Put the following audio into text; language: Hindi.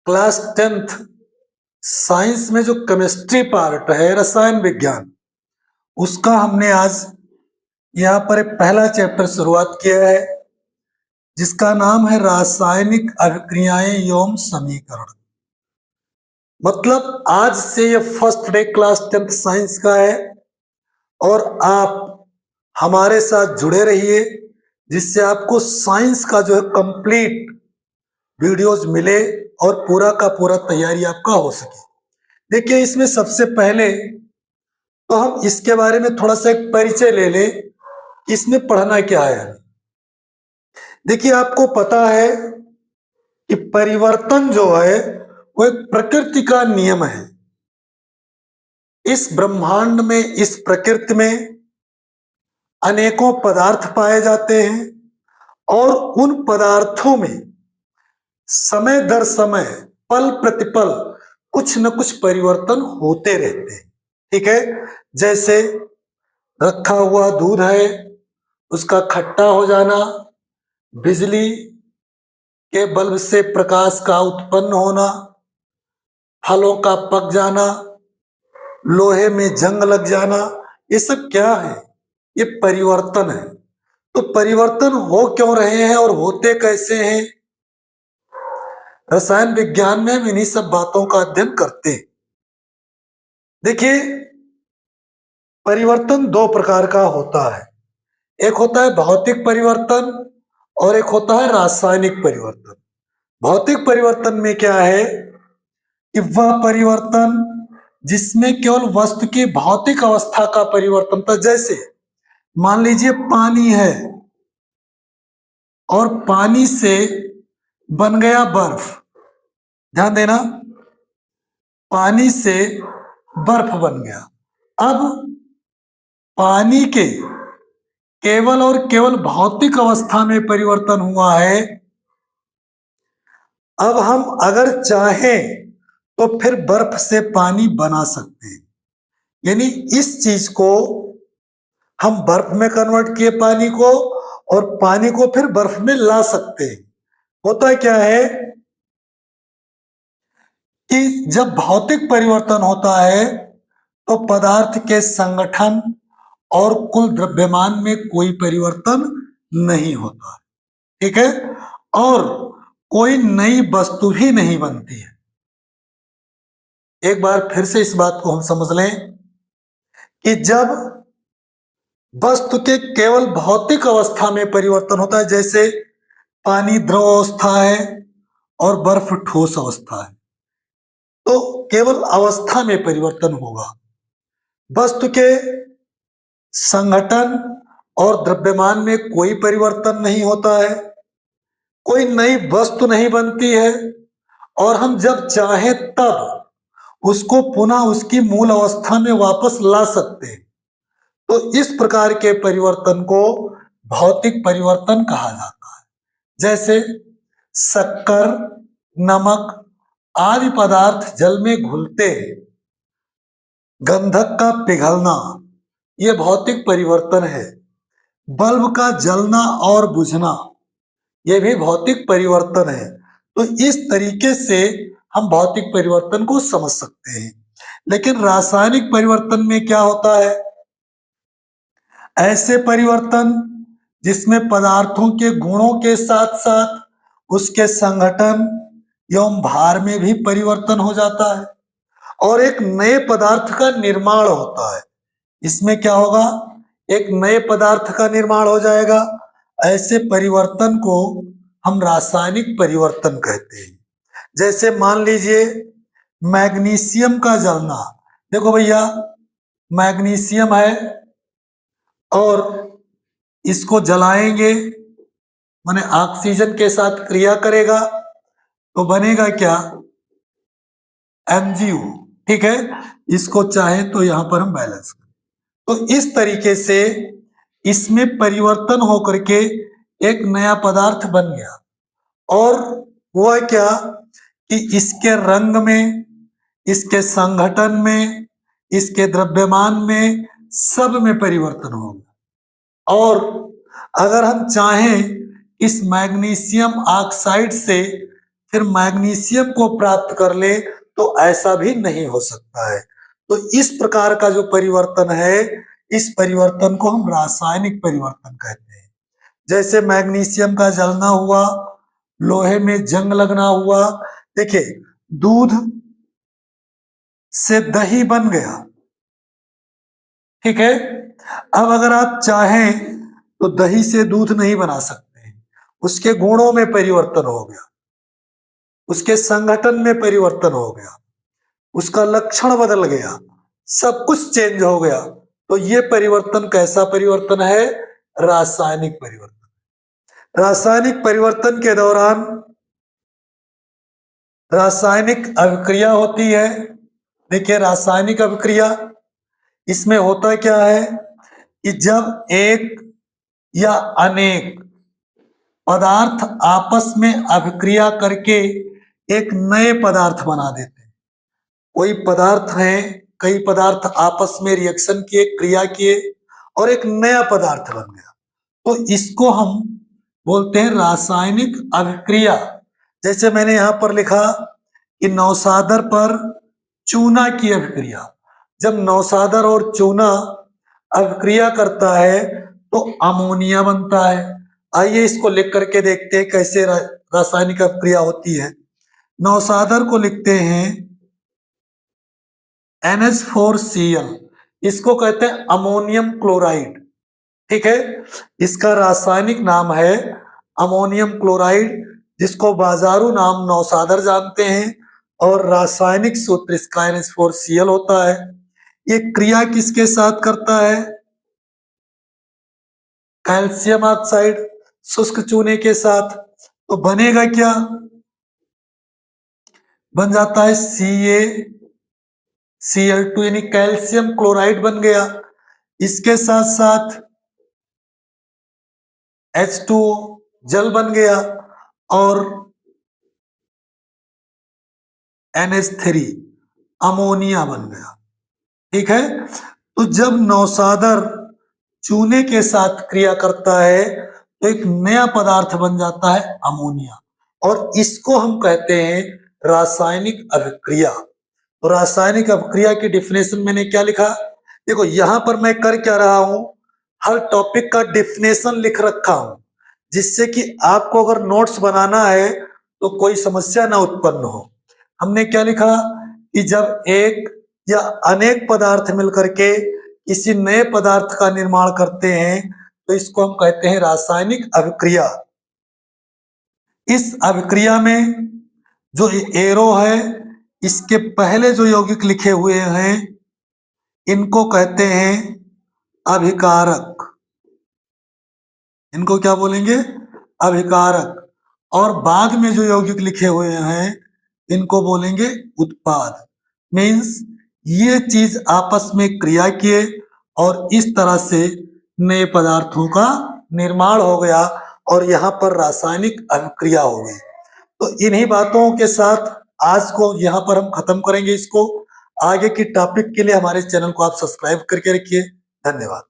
क्लास 10th साइंस में जो केमिस्ट्री पार्ट है, रसायन विज्ञान, उसका हमने आज यहाँ पर एक पहला चैप्टर शुरुआत किया है जिसका नाम है रासायनिक अभिक्रियाएं एवं समीकरण। मतलब आज से ये first day class 10th science का है और आप हमारे साथ जुड़े रहिए जिससे आपको साइंस का जो है कंप्लीट वीडियोस मिले और पूरा का पूरा तैयारी आपका हो सके। देखिए, इसमें सबसे पहले तो हम इसके बारे में थोड़ा सा एक परिचय ले लें, इसमें पढ़ना क्या है। देखिए, आपको पता है कि परिवर्तन जो है वो एक प्रकृति का नियम है। इस ब्रह्मांड में, इस प्रकृति में अनेकों पदार्थ पाए जाते हैं और उन पदार्थों में समय दर समय, पल प्रतिपल कुछ न कुछ परिवर्तन होते रहते हैं। ठीक है, जैसे रखा हुआ दूध है, उसका खट्टा हो जाना, बिजली के बल्ब से प्रकाश का उत्पन्न होना, फलों का पक जाना, लोहे में जंग लग जाना, ये सब क्या है? ये परिवर्तन है। तो परिवर्तन हो क्यों रहे हैं और होते कैसे हैं? रसायन विज्ञान में हम इन्हीं सब बातों का अध्ययन करते हैं। देखिए, परिवर्तन दो प्रकार का होता है। एक होता है भौतिक परिवर्तन और एक होता है रासायनिक परिवर्तन। भौतिक परिवर्तन में क्या है कि वह परिवर्तन जिसमें केवल वस्तु की भौतिक अवस्था का परिवर्तन था। जैसे मान लीजिए पानी है और पानी से बन गया बर्फ। ध्यान देना, पानी से बर्फ बन गया। अब पानी के केवल और केवल भौतिक अवस्था में परिवर्तन हुआ है। अब हम अगर चाहें तो फिर बर्फ से पानी बना सकते हैं। यानी इस चीज को हम बर्फ में कन्वर्ट किए पानी को, और पानी को फिर बर्फ में ला सकते हैं। होता क्या है कि जब भौतिक परिवर्तन होता है तो पदार्थ के संगठन और कुल द्रव्यमान में कोई परिवर्तन नहीं होता। ठीक है, और कोई नई वस्तु भी नहीं बनती है। एक बार फिर से इस बात को हम समझ लें कि जब वस्तु के केवल भौतिक अवस्था में परिवर्तन होता है, जैसे पानी द्रव अवस्था है और बर्फ ठोस अवस्था है, तो केवल अवस्था में परिवर्तन होगा। वस्तु के संगठन और द्रव्यमान में कोई परिवर्तन नहीं होता है, कोई नई वस्तु नहीं बनती है, और हम जब चाहें तब उसको पुनः उसकी मूल अवस्था में वापस ला सकते हैं। तो इस प्रकार के परिवर्तन को भौतिक परिवर्तन कहा जाता है। जैसे शक्कर, नमक आदि पदार्थ जल में घुलते हैं, गंधक का पिघलना, यह भौतिक परिवर्तन है। बल्ब का जलना और बुझना, यह भी भौतिक परिवर्तन है। तो इस तरीके से हम भौतिक परिवर्तन को समझ सकते हैं। लेकिन रासायनिक परिवर्तन में क्या होता है? ऐसे परिवर्तन जिसमें पदार्थों के गुणों के साथ साथ उसके संगठन एवं भार में भी परिवर्तन हो जाता है और एक नए पदार्थ का निर्माण होता है। इसमें क्या होगा? एक नए पदार्थ का निर्माण हो जाएगा। ऐसे परिवर्तन को हम रासायनिक परिवर्तन कहते हैं। जैसे मान लीजिए मैग्नीशियम का जलना। देखो भैया, मैग्नीशियम है और इसको जलाएंगे, माने ऑक्सीजन के साथ क्रिया करेगा तो बनेगा क्या? MgO। ठीक है, इसको चाहे तो यहां पर हम बैलेंस करें। तो इस तरीके से इसमें परिवर्तन होकर के एक नया पदार्थ बन गया। और हुआ क्या कि इसके रंग में, इसके संगठन में, इसके द्रव्यमान में, सब में परिवर्तन होगा। और अगर हम चाहें इस मैग्नीशियम ऑक्साइड से फिर मैग्नीशियम को प्राप्त कर ले, तो ऐसा भी नहीं हो सकता है। तो इस प्रकार का जो परिवर्तन है, इस परिवर्तन को हम रासायनिक परिवर्तन कहते हैं। जैसे मैग्नीशियम का जलना हुआ, लोहे में जंग लगना हुआ। देखिए, दूध से दही बन गया, ठीक है। अब अगर आप चाहें तो दही से दूध नहीं बना सकते हैं, उसके गुणों में परिवर्तन हो गया, उसके संगठन में परिवर्तन हो गया, उसका लक्षण बदल गया, सब कुछ चेंज हो गया। तो ये परिवर्तन कैसा परिवर्तन है? रासायनिक परिवर्तन। रासायनिक परिवर्तन के दौरान रासायनिक अभिक्रिया होती है। देखिए, रासायनिक अभिक्रिया, इसमें होता क्या है कि जब एक या अनेक पदार्थ आपस में अभिक्रिया करके एक नए पदार्थ बना देते हैं। कोई पदार्थ है, कई पदार्थ आपस में रिएक्शन किए, क्रिया किए और एक नया पदार्थ बन गया, तो इसको हम बोलते हैं रासायनिक अभिक्रिया। जैसे मैंने यहां पर लिखा कि नौसादर पर चूना की अभिक्रिया। जब नौसादर और चूना अभिक्रिया करता है तो अमोनिया बनता है। आइए इसको लिख करके देखते हैं कैसे रासायनिक अभिक्रिया होती है। नौसादर को लिखते हैं NH4Cl, इसको कहते हैं अमोनियम क्लोराइड, ठीक है। इसका रासायनिक नाम है अमोनियम क्लोराइड, जिसको बाजारू नाम नौसादर जानते हैं, और रासायनिक सूत्र इसका NH4Cl होता है। ये क्रिया किसके साथ करता है? कैल्शियम ऑक्साइड शुष्क चूने के साथ। तो बनेगा क्या? बन जाता है CaCl2, यानी कैल्शियम क्लोराइड बन गया। इसके साथ साथ H2O जल बन गया और NH3 अमोनिया बन गया, ठीक है। तो जब नौसादर चूने के साथ क्रिया करता है तो एक नया पदार्थ बन जाता है अमोनिया, और इसको हम कहते हैं रासायनिक अभिक्रिया। तो रासायनिक अभिक्रिया की डिफिनेशन मैंने क्या लिखा? देखो, यहां पर मैं कर क्या रहा हूं, हर टॉपिक का डिफिनेशन लिख रखा हूं, जिससे कि आपको अगर नोट्स बनाना है तो कोई समस्या ना उत्पन्न हो। हमने क्या लिखा कि जब एक या अनेक पदार्थ मिलकर के किसी नए पदार्थ का निर्माण करते हैं तो इसको हम कहते हैं रासायनिक अभिक्रिया। इस अभिक्रिया में जो एरो है, इसके पहले जो यौगिक लिखे हुए हैं इनको कहते हैं अभिकारक। इनको क्या बोलेंगे? अभिकारक। और बाद में जो यौगिक लिखे हुए हैं इनको बोलेंगे उत्पाद। मीन्स ये चीज आपस में क्रिया किए और इस तरह से नए पदार्थों का निर्माण हो गया और यहाँ पर रासायनिक अभिक्रिया हो गई। तो इन्हीं बातों के साथ आज को यहाँ पर हम खत्म करेंगे इसको। आगे की टॉपिक के लिए हमारे चैनल को आप सब्सक्राइब करके रखिए। धन्यवाद।